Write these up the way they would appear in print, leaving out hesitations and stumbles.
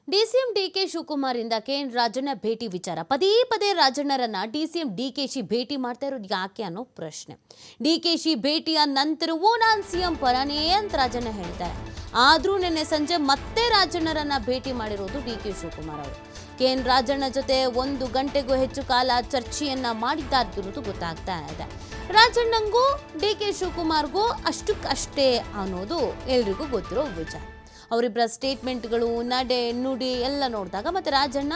DCM DK Shivakumar ಇಂದ K N Rajanna ಭೇಟಿ ವಿಚಾರ ಪದೇ ಪದೇ ರಾಜಣ್ಣರನ್ನ ಡಿಸಿಎಂ ಡಿಕೆಶಿ ಭೇಟಿ ಮಾಡ್ತಾ ಇರೋದು ಯಾಕೆ ಅನ್ನೋ ಪ್ರಶ್ನೆ. ಡಿಕೆಶಿ ಭೇಟಿಯ ನಂತರವೂ ನಾನು ಸಿಎಂ ಪರನೇ ಅಂತ ರಾಜಣ್ಣ ಹೇಳ್ತಾರೆ. ಆದ್ರೂ ನಿನ್ನೆ ಸಂಜೆ ಮತ್ತೆ ರಾಜಣ್ಣರನ್ನ ಭೇಟಿ ಮಾಡಿರೋದು ಡಿಕೆ ಶಿವಕುಮಾರ್ ಅವರು. ಕೆಎನ್ ರಾಜಣ್ಣ ಜೊತೆ 1 ಗಂಟೆಗೂ ಹೆಚ್ಚು ಕಾಲ ಚರ್ಚೆಯನ್ನ ಮಾಡಿದ್ದಾಗಿರೋದು ಗೊತ್ತಾಗ್ತಾ ಇದೆ. ರಾಜಣ್ಣಂಗೂ ಡಿಕೆ ಶಿವಕುಮಾರ್ಗೂ ಅಷ್ಟಕ್ಕಷ್ಟೇ ಅನ್ನೋದು ಎಲ್ರಿಗೂ ಗೊತ್ತಿರೋ ವಿಚಾರ. ಅವರಿಬ್ಬರ ಸ್ಟೇಟ್ಮೆಂಟ್ಗಳು, ನಡೆ ನುಡಿ ಎಲ್ಲ ನೋಡಿದಾಗ ಮತ್ತೆ ರಾಜಣ್ಣ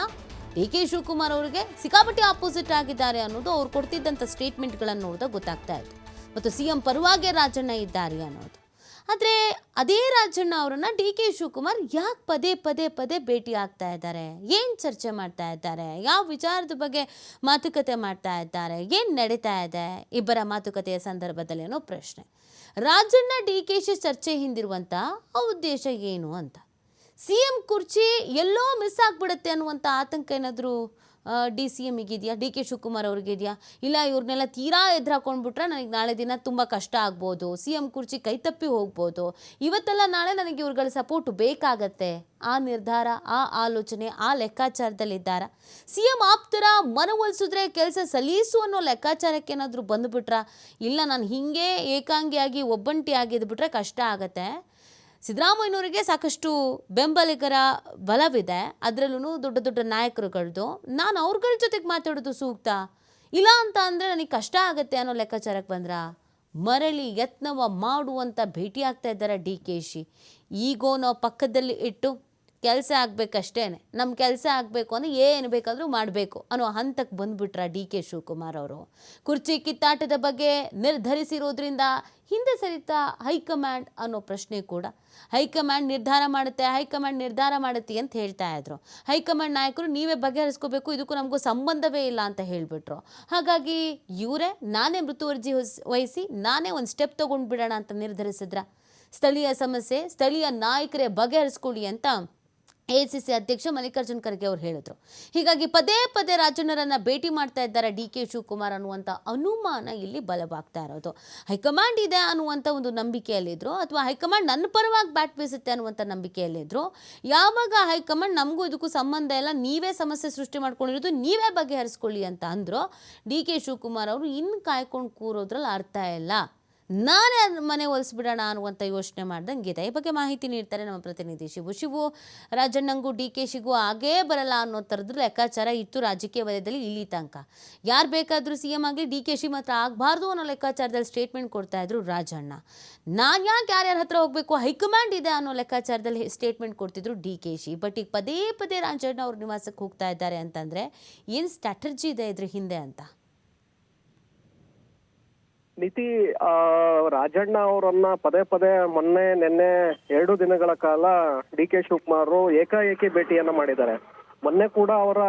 ಡಿಕೆ ಶಿವಕುಮಾರ್ ಅವರಿಗೆ ಸಿಕ್ಕಾಪಟ್ಟೆ ಆಪೋಸಿಟ್ ಆಗಿದ್ದಾರೆ ಅನ್ನೋದು ಅವ್ರು ಕೊಡ್ತಿದ್ದಂಥ ಸ್ಟೇಟ್ಮೆಂಟ್ಗಳನ್ನು ನೋಡಿದಾಗ ಗೊತ್ತಾಗ್ತಾ ಇತ್ತು. ಮತ್ತು ಸಿಎಂ ಪರವಾಗಿ ರಾಜಣ್ಣ ಇದ್ದಾರೆ ಅನ್ನೋದು. ಆದರೆ ಅದೇ ರಾಜಣ್ಣ ಅವರನ್ನ ಡಿಕೆ ಶಿವಕುಮಾರ್ ಯಾಕೆ ಪದೇ ಪದೇ ಪದೇ ಭೇಟಿ ಆಗ್ತಾ ಇದ್ದಾರೆ, ಏನು ಚರ್ಚೆ ಮಾಡ್ತಾ ಇದ್ದಾರೆ, ಯಾವ ವಿಚಾರದ ಬಗ್ಗೆ ಮಾತುಕತೆ ಮಾಡ್ತಾ ಇದ್ದಾರೆ, ಏನು ನಡೀತಾ ಇದೆ ಇಬ್ಬರ ಮಾತುಕತೆಯ ಸಂದರ್ಭದಲ್ಲಿ ಅನ್ನೋ ಪ್ರಶ್ನೆ. ರಾಜಣ್ಣ ಡಿಕೆಶಿ ಚರ್ಚೆ ಹಿಂದಿರುವಂಥ ಉದ್ದೇಶ ಏನು ಅಂತ. ಸಿಎಂ ಕುರ್ಚಿ ಎಲ್ಲೋ ಮಿಸ್ ಆಗಿಬಿಡುತ್ತೆ ಅನ್ನುವಂಥ ಆತಂಕ ಏನಾದರೂ DCMಗಿದೆಯಾ, ಡಿಕೆ ಶಿವಕುಮಾರ್ ಅವ್ರಿಗಿದೆಯಾ? ಇಲ್ಲ ಇವ್ರನ್ನೆಲ್ಲ ತೀರಾ ಎದುರಾಕೊಂಡ್ಬಿಟ್ರೆ ನನಗೆ ನಾಳೆ ದಿನ ತುಂಬ ಕಷ್ಟ ಆಗ್ಬೋದು, ಸಿಎಂ ಕುರ್ಚಿ ಕೈ ತಪ್ಪಿ ಹೋಗ್ಬೋದು, ಇವತ್ತೆಲ್ಲ ನಾಳೆ ನನಗೆ ಇವ್ರುಗಳ ಸಪೋರ್ಟ್ ಬೇಕಾಗತ್ತೆ, ಆ ನಿರ್ಧಾರ, ಆ ಆಲೋಚನೆ, ಆ ಲೆಕ್ಕಾಚಾರದಲ್ಲಿದ್ದಾರ. ಸಿಎಂ ಆಪ್ತರ ಮನವೊಲಿಸಿದ್ರೆ ಕೆಲಸ ಸಲೀಸು ಅನ್ನೋ ಲೆಕ್ಕಾಚಾರಕ್ಕೆ ಏನಾದರೂ ಬಂದುಬಿಟ್ರ, ಇಲ್ಲ ನಾನು ಹೀಗೆ ಏಕಾಂಗಿಯಾಗಿ ಒಬ್ಬಂಟಿಯಾಗಿದ್ಬಿಟ್ರೆ ಕಷ್ಟ ಆಗತ್ತೆ. ಸಿದ್ದರಾಮಯ್ಯನವರಿಗೆ ಸಾಕಷ್ಟು ಬೆಂಬಲಿಗರ ಬಲವಿದೆ, ಅದರಲ್ಲೂ ದೊಡ್ಡ ದೊಡ್ಡ ನಾಯಕರುಗಳದ್ದು, ನಾನು ಅವ್ರಗಳ ಜೊತೆಗೆ ಮಾತಾಡೋದು ಸೂಕ್ತ, ಇಲ್ಲ ಅಂತ ಅಂದರೆ ನನಗೆ ಕಷ್ಟ ಆಗುತ್ತೆ ಅನ್ನೋ ಲೆಕ್ಕಾಚಾರಕ್ಕೆ ಬಂದ್ರ ಮರಳಿ ಯತ್ನವ ಮಾಡುವಂಥ ಭೇಟಿ ಆಗ್ತಾ ಇದ್ದಾರೆ DKಶಿ. ಈಗೋ ನಾವು ಪಕ್ಕದಲ್ಲಿ ಇಟ್ಟು ಕೆಲಸ ಆಗಬೇಕಷ್ಟೇ, ನಮ್ಮ ಕೆಲಸ ಆಗಬೇಕು ಅಂದರೆ ಏನು ಬೇಕಾದರೂ ಮಾಡಬೇಕು ಅನ್ನೋ ಹಂತಕ್ಕೆ ಬಂದುಬಿಟ್ರ DK ಶಿವಕುಮಾರ್ ಅವರು. ಕುರ್ಚಿ ಕಿತ್ತಾಟದ ಬಗ್ಗೆ ನಿರ್ಧರಿಸಿರೋದ್ರಿಂದ ಹಿಂದೆ ಸರಿತಾ ಹೈಕಮಾಂಡ್ ಅನ್ನೋ ಪ್ರಶ್ನೆ ಕೂಡ. ಹೈಕಮಾಂಡ್ ನಿರ್ಧಾರ ಮಾಡುತ್ತೆ ಅಂತ ಹೇಳ್ತಾ ಇದ್ರು. ಹೈಕಮಾಂಡ್ ನಾಯಕರು ನೀವೇ ಬಗೆಹರಿಸ್ಕೋಬೇಕು, ಇದಕ್ಕೂ ನಮಗೂ ಸಂಬಂಧವೇ ಇಲ್ಲ ಅಂತ ಹೇಳಿಬಿಟ್ರು. ಹಾಗಾಗಿ ಇವರೇ ನಾನೇ ಮೃತುವರ್ಜಿ ವಹಿಸಿ ನಾನೇ ಒಂದು ಸ್ಟೆಪ್ ತೊಗೊಂಡ್ಬಿಡೋಣ ಅಂತ ನಿರ್ಧರಿಸಿದ್ರ. ಸ್ಥಳೀಯ ಸಮಸ್ಯೆ ಸ್ಥಳೀಯ ನಾಯಕರೇ ಬಗೆಹರಿಸ್ಕೊಳ್ಳಿ ಅಂತ ACC ಅಧ್ಯಕ್ಷ ಮಲ್ಲಿಕಾರ್ಜುನ್ ಖರ್ಗೆ ಅವರು ಹೇಳಿದ್ರು. ಹೀಗಾಗಿ ಪದೇ ಪದೇ ರಾಜಣ್ಣರನ್ನ ಭೇಟಿ ಮಾಡ್ತಾ ಇದ್ದಾರೆ DK ಶಿವಕುಮಾರ್ ಅನ್ನುವಂಥ ಅನುಮಾನ ಇಲ್ಲಿ ಬಲವಾಗ್ತಾ ಇರೋದು. ಹೈಕಮಾಂಡ್ ಇದೆ ಅನ್ನುವಂಥ ಒಂದು ನಂಬಿಕೆಯಲ್ಲಿದ್ರು, ಅಥವಾ ಹೈಕಮಾಂಡ್ ನನ್ನ ಪರವಾಗಿ ಬ್ಯಾಟ್ ಬೀಸುತ್ತೆ ಅನ್ನುವಂಥ ನಂಬಿಕೆಯಲ್ಲಿದ್ರು. ಯಾವಾಗ ಹೈಕಮಾಂಡ್ ನಮಗೂ ಇದಕ್ಕೂ ಸಂಬಂಧ ಇಲ್ಲ, ನೀವೇ ಸಮಸ್ಯೆ ಸೃಷ್ಟಿ ಮಾಡ್ಕೊಂಡಿರೋದು, ನೀವೇ ಬಗೆಹರಿಸ್ಕೊಳ್ಳಿ ಅಂತ ಅಂದ್ರು, DK ಶಿವಕುಮಾರ್ ಅವರು ಇನ್ನು ಕಾಯ್ಕೊಂಡು ಕೂರೋದ್ರಲ್ಲಿ ಅರ್ಥ ಇಲ್ಲ, ನಾನೇ ಮನೆ ಒಲಿಸ್ಬಿಡೋಣ ಅನ್ನುವಂಥ ಯೋಚನೆ ಮಾಡ್ದಂಗಿದೆ. ಈ ಬಗ್ಗೆ ಮಾಹಿತಿ ನೀಡ್ತಾರೆ ನಮ್ಮ ಪ್ರತಿನಿಧಿ ಶಿವು. ರಾಜಣ್ಣಂಗೂ DKಶಿಗೂ ಆಗೇ ಬರಲ್ಲ ಅನ್ನೋ ಥರದ್ದು ಲೆಕ್ಕಾಚಾರ ಇತ್ತು ರಾಜಕೀಯ ವಲಯದಲ್ಲಿ ಇಲ್ಲಿ ತನಕ. ಯಾರು ಬೇಕಾದರೂ CM ಆಗಲಿ, DKಶಿ ಮಾತ್ರ ಆಗಬಾರ್ದು ಅನ್ನೋ ಲೆಕ್ಕಾಚಾರದಲ್ಲಿ ಸ್ಟೇಟ್ಮೆಂಟ್ ಕೊಡ್ತಾ ಇದ್ರು ರಾಜಣ್ಣ. ನಾನು ಯಾಕೆ ಯಾರ್ಯಾರ ಹತ್ರ ಹೋಗಬೇಕು, ಹೈಕಮಾಂಡ್ ಇದೆ ಅನ್ನೋ ಲೆಕ್ಕಾಚಾರದಲ್ಲಿ ಸ್ಟೇಟ್ಮೆಂಟ್ ಕೊಡ್ತಿದ್ರು DKಶಿ. ಬಟ್ ಈಗ ಪದೇ ಪದೇ ರಾಜಣ್ಣ ಅವ್ರ ನಿವಾಸಕ್ಕೆ ಹೋಗ್ತಾ ಇದ್ದಾರೆ ಅಂತಂದರೆ ಏನು ಸ್ಟ್ರಾಟಜಿ ಇದೆ ಇದ್ರ ಹಿಂದೆ ಅಂತ. ನೀತಿ ರಾಜಣ್ಣ ಅವರನ್ನ ಪದೇ ಪದೇ ನಿನ್ನೆ 2 ದಿನಗಳ ಕಾಲ DK ಶಿವಕುಮಾರ್ ಏಕಾಏಕಿ ಭೇಟಿಯನ್ನ ಮಾಡಿದ್ದಾರೆ. ಮೊನ್ನೆ ಕೂಡ ಅವರ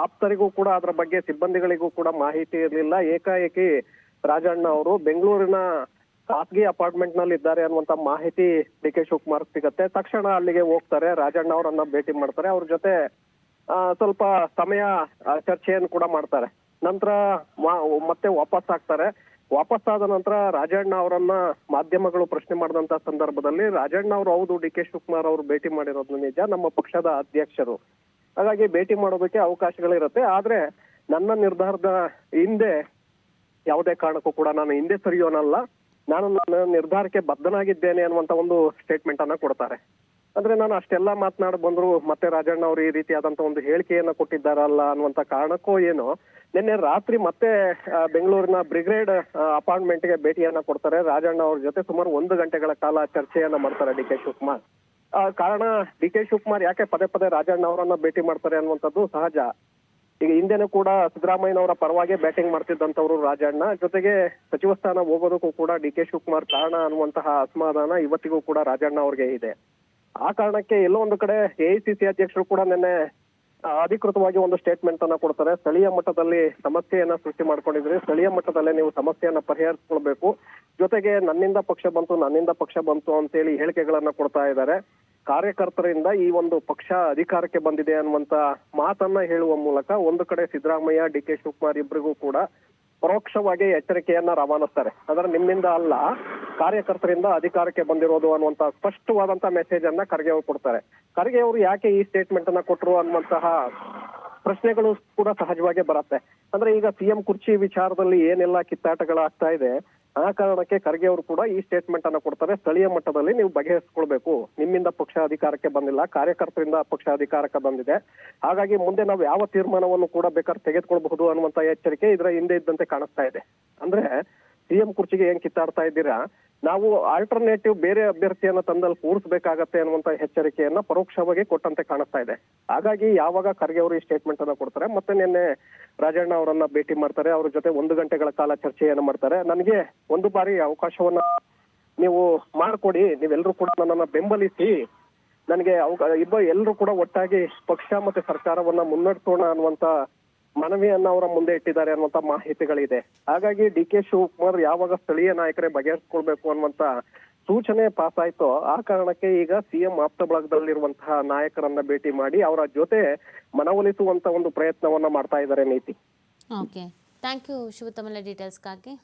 ಆಪ್ತರಿಗೂ ಕೂಡ ಅದರ ಬಗ್ಗೆ ಸಿಬ್ಬಂದಿಗಳಿಗೂ ಕೂಡ ಮಾಹಿತಿ ಇರಲಿಲ್ಲ. ಏಕಾಏಕಿ ರಾಜಣ್ಣ ಅವರು ಬೆಂಗಳೂರಿನ ಖಾಸಗಿ ಅಪಾರ್ಟ್ಮೆಂಟ್ ನಲ್ಲಿ ಇದ್ದಾರೆ ಅನ್ನುವಂತ ಮಾಹಿತಿ DK ಶಿವಕುಮಾರ್ ಸಿಗತ್ತೆ. ತಕ್ಷಣ ಅಲ್ಲಿಗೆ ಹೋಗ್ತಾರೆ, ರಾಜಣ್ಣ ಅವರನ್ನ ಭೇಟಿ ಮಾಡ್ತಾರೆ, ಅವ್ರ ಜೊತೆ ಸ್ವಲ್ಪ ಸಮಯ ಚರ್ಚೆಯನ್ನು ಕೂಡ ಮಾಡ್ತಾರೆ. ನಂತರ ಮತ್ತೆ ವಾಪಸ್ ಆಗ್ತಾರೆ. ವಾಪಸ್ಸಾದ ನಂತರ ರಾಜಣ್ಣ ಅವರನ್ನ ಮಾಧ್ಯಮಗಳು ಪ್ರಶ್ನೆ ಮಾಡಿದಂತ ಸಂದರ್ಭದಲ್ಲಿ ರಾಜಣ್ಣ ಅವರು ಹೌದು DK ಶಿವಕುಮಾರ್ ಅವರು ಭೇಟಿ ಮಾಡಿರೋದು ನಿಜ, ನಮ್ಮ ಪಕ್ಷದ ಅಧ್ಯಕ್ಷರು, ಹಾಗಾಗಿ ಭೇಟಿ ಮಾಡೋದಕ್ಕೆ ಅವಕಾಶಗಳಿರುತ್ತೆ, ಆದ್ರೆ ನನ್ನ ನಿರ್ಧಾರದ ಹಿಂದೆ ಯಾವುದೇ ಕಾರಣಕ್ಕೂ ಕೂಡ ನಾನು ಹಿಂದೆ ಸರಿಯೋನಲ್ಲ, ನಾನು ನನ್ನ ನಿರ್ಧಾರಕ್ಕೆ ಬದ್ಧನಾಗಿದ್ದೇನೆ ಅನ್ನುವಂತ ಒಂದು ಸ್ಟೇಟ್ಮೆಂಟ್ ಅನ್ನ ಕೊಡ್ತಾರೆ. ಅಂದ್ರೆ ನಾನು ಅಷ್ಟೆಲ್ಲಾ ಮಾತನಾಡಿ ಬಂದ್ರು ಮತ್ತೆ ರಾಜಣ್ಣ ಅವರು ಈ ರೀತಿಯಾದಂತ ಒಂದು ಹೇಳಿಕೆಯನ್ನ ಕೊಟ್ಟಿದ್ದಾರಲ್ಲ ಅನ್ನುವಂತ ಕಾರಣಕ್ಕೋ ಏನೋ ನಿನ್ನೆ ರಾತ್ರಿ ಮತ್ತೆ ಬೆಂಗಳೂರಿನ ಬ್ರಿಗೇಡ್ ಅಪಾರ್ಟ್ಮೆಂಟ್ ಗೆ ಭೇಟಿಯನ್ನ ಕೊಡ್ತಾರೆ. ರಾಜಣ್ಣ ಅವ್ರ ಜೊತೆ ಸುಮಾರು 1 ಗಂಟೆಗಳ ಕಾಲ ಚರ್ಚೆಯನ್ನ ಮಾಡ್ತಾರೆ DK ಶಿವಕುಮಾರ್. ಕಾರಣ DK ಶಿವಕುಮಾರ್ ಯಾಕೆ ಪದೇ ಪದೇ ರಾಜಣ್ಣ ಅವರನ್ನ ಭೇಟಿ ಮಾಡ್ತಾರೆ ಅನ್ನುವಂಥದ್ದು ಸಹಜ. ಈಗ ಹಿಂದೆನೂ ಕೂಡ ಸಿದ್ದರಾಮಯ್ಯನವರ ಪರವಾಗಿ ಬ್ಯಾಟಿಂಗ್ ಮಾಡ್ತಿದ್ದಂಥವ್ರು ರಾಜಣ್ಣ, ಜೊತೆಗೆ ಸಚಿವ ಸ್ಥಾನ ಹೋಗೋದಕ್ಕೂ ಕೂಡ DK ಶಿವಕುಮಾರ್ ಕಾರಣ ಅನ್ನುವಂತಹ ಅಸಮಾಧಾನ ಇವತ್ತಿಗೂ ಕೂಡ ರಾಜಣ್ಣ ಅವ್ರಿಗೆ ಇದೆ. ಆ ಕಾರಣಕ್ಕೆ ಎಲ್ಲೋ ಒಂದು ಕಡೆ AICC ಅಧ್ಯಕ್ಷರು ಕೂಡ ನಿನ್ನೆ ಅಧಿಕೃತವಾಗಿ ಒಂದು ಸ್ಟೇಟ್ಮೆಂಟ್ ಅನ್ನ ಕೊಡ್ತಾರೆ. ಸ್ಥಳೀಯ ಮಟ್ಟದಲ್ಲಿ ಸಮಸ್ಯೆಯನ್ನ ಸೃಷ್ಟಿ ಮಾಡ್ಕೊಂಡಿದ್ರೆ ಸ್ಥಳೀಯ ಮಟ್ಟದಲ್ಲೇ ನೀವು ಸಮಸ್ಯೆಯನ್ನ ಪರಿಹರಿಸ್ಕೊಳ್ಬೇಕು, ಜೊತೆಗೆ ನನ್ನಿಂದ ಪಕ್ಷ ಬಂತು ಅಂತೇಳಿ ಹೇಳಿಕೆಗಳನ್ನ ಕೊಡ್ತಾ ಇದ್ದಾರೆ. ಕಾರ್ಯಕರ್ತರಿಂದ ಈ ಒಂದು ಪಕ್ಷ ಅಧಿಕಾರಕ್ಕೆ ಬಂದಿದೆ ಅನ್ನುವಂತ ಮಾತನ್ನ ಹೇಳುವ ಮೂಲಕ ಒಂದು ಕಡೆ ಸಿದ್ದರಾಮಯ್ಯ DK ಶಿವಕುಮಾರ್ ಇಬ್ಬರಿಗೂ ಕೂಡ ಪರೋಕ್ಷವಾಗಿ ಎಚ್ಚರಿಕೆಯನ್ನ ರವಾನಿಸ್ತಾರೆ. ಅಂದ್ರೆ ನಿಮ್ಮಿಂದ ಅಲ್ಲ, ಕಾರ್ಯಕರ್ತರಿಂದ ಅಧಿಕಾರಕ್ಕೆ ಬಂದಿರೋದು ಅನ್ನುವಂತ ಸ್ಪಷ್ಟವಾದಂತ ಮೆಸೇಜ್ ಅನ್ನ ಖರ್ಗೆ ಅವರು ಕೊಡ್ತಾರೆ. ಖರ್ಗೆ ಅವರು ಯಾಕೆ ಈ ಸ್ಟೇಟ್ಮೆಂಟ್ ಅನ್ನ ಕೊಟ್ಟರು ಅನ್ನುವಂತಹ ಪ್ರಶ್ನೆಗಳು ಕೂಡ ಸಹಜವಾಗಿ ಬರುತ್ತೆ. ಅಂದ್ರೆ ಈಗ ಸಿಎಂ ಕುರ್ಚಿ ವಿಚಾರದಲ್ಲಿ ಏನೆಲ್ಲ ಕಿತ್ತಾಟಗಳಾಗ್ತಾ ಇದೆ, ಆ ಕಾರಣಕ್ಕೆ ಖರ್ಗೆ ಅವರು ಕೂಡ ಈ ಸ್ಟೇಟ್ಮೆಂಟ್ ಅನ್ನ ಕೊಡ್ತಾರೆ. ಸ್ಥಳೀಯ ಮಟ್ಟದಲ್ಲಿ ನೀವು ಬಗೆಹರಿಸ್ಕೊಳ್ಬೇಕು, ನಿಮ್ಮಿಂದ ಪಕ್ಷ ಅಧಿಕಾರಕ್ಕೆ ಬಂದಿಲ್ಲ, ಕಾರ್ಯಕರ್ತರಿಂದ ಪಕ್ಷ ಅಧಿಕಾರಕ್ಕೆ ಬಂದಿದೆ, ಹಾಗಾಗಿ ಮುಂದೆ ನಾವು ಯಾವ ತೀರ್ಮಾನವನ್ನು ಕೂಡ ಬೇಕಾದ್ರೆ ತೆಗೆದುಕೊಳ್ಬಹುದು ಅನ್ನುವಂತ ಎಚ್ಚರಿಕೆ ಇದರ ಹಿಂದೆ ಇದ್ದಂತೆ ಕಾಣಿಸ್ತಾ ಇದೆ. ಅಂದ್ರೆ ಸಿಎಂ ಕುರ್ಚಿಗೆ ಏನ್ ಕಿತ್ತಾಡ್ತಾ ಇದ್ದೀರಾ, ನಾವು ಆಲ್ಟರ್ನೇಟಿವ್ ಬೇರೆ ಅಭ್ಯರ್ಥಿಯನ್ನ ತಂದಲ್ಲಿ ಕೂರಿಸಬೇಕಾಗತ್ತೆ ಅನ್ನುವಂತ ಎಚ್ಚರಿಕೆಯನ್ನ ಪರೋಕ್ಷವಾಗಿ ಕೊಟ್ಟಂತೆ ಕಾಣಿಸ್ತಾ ಇದೆ. ಹಾಗಾಗಿ ಯಾವಾಗ ಖರ್ಗೆ ಅವರು ಈ ಸ್ಟೇಟ್ಮೆಂಟ್ ಅನ್ನ ಕೊಡ್ತಾರೆ, ಮತ್ತೆ ನಿನ್ನೆ ರಾಜಣ್ಣ ಅವರನ್ನ ಭೇಟಿ ಮಾಡ್ತಾರೆ, ಅವ್ರ ಜೊತೆ 1 ಗಂಟೆಗಳ ಕಾಲ ಚರ್ಚೆಯನ್ನ ಮಾಡ್ತಾರೆ. ನನಗೆ ಒಂದು ಬಾರಿ ಅವಕಾಶವನ್ನ ನೀವು ಮಾಡ್ಕೊಡಿ, ನೀವೆಲ್ಲರೂ ಕೂಡ ನನ್ನನ್ನ ಬೆಂಬಲಿಸಿ, ನನಗೆ ಎಲ್ಲರೂ ಕೂಡ ಒಟ್ಟಾಗಿ ಪಕ್ಷ ಮತ್ತೆ ಸರ್ಕಾರವನ್ನ ಮುನ್ನಡೆಸೋಣ ಅನ್ನುವಂತ ಮನವಿಯನ್ನ ಅವರ ಮುಂದೆ ಇಟ್ಟಿದ್ದಾರೆ ಅನ್ನುವಂತ ಮಾಹಿತಿಗಳಿದೆ. ಹಾಗಾಗಿ ಡಿ.ಕೆ. ಶಿವಕುಮಾರ್ ಯಾವಾಗ ಸ್ಥಳೀಯ ನಾಯಕರೇ ಬಗೆಹರಿಸ್ಕೊಳ್ಬೇಕು ಅನ್ನುವಂತ ಸೂಚನೆ ಪಾಸ್ ಆಯ್ತೋ, ಆ ಕಾರಣಕ್ಕೆ ಈಗ ಸಿಎಂ ಆಪ್ತ ಬಳಗದಲ್ಲಿರುವಂತಹ ನಾಯಕರನ್ನ ಭೇಟಿ ಮಾಡಿ ಅವರ ಜೊತೆ ಮನವೊಲಿಸುವಂತ ಒಂದು ಪ್ರಯತ್ನವನ್ನ ಮಾಡ್ತಾ ಇದ್ದಾರೆ ನೀತಿ. Okay, thank you Shivatamala ಡೀಟೇಲ್ಸ್ಗಾಗಿ.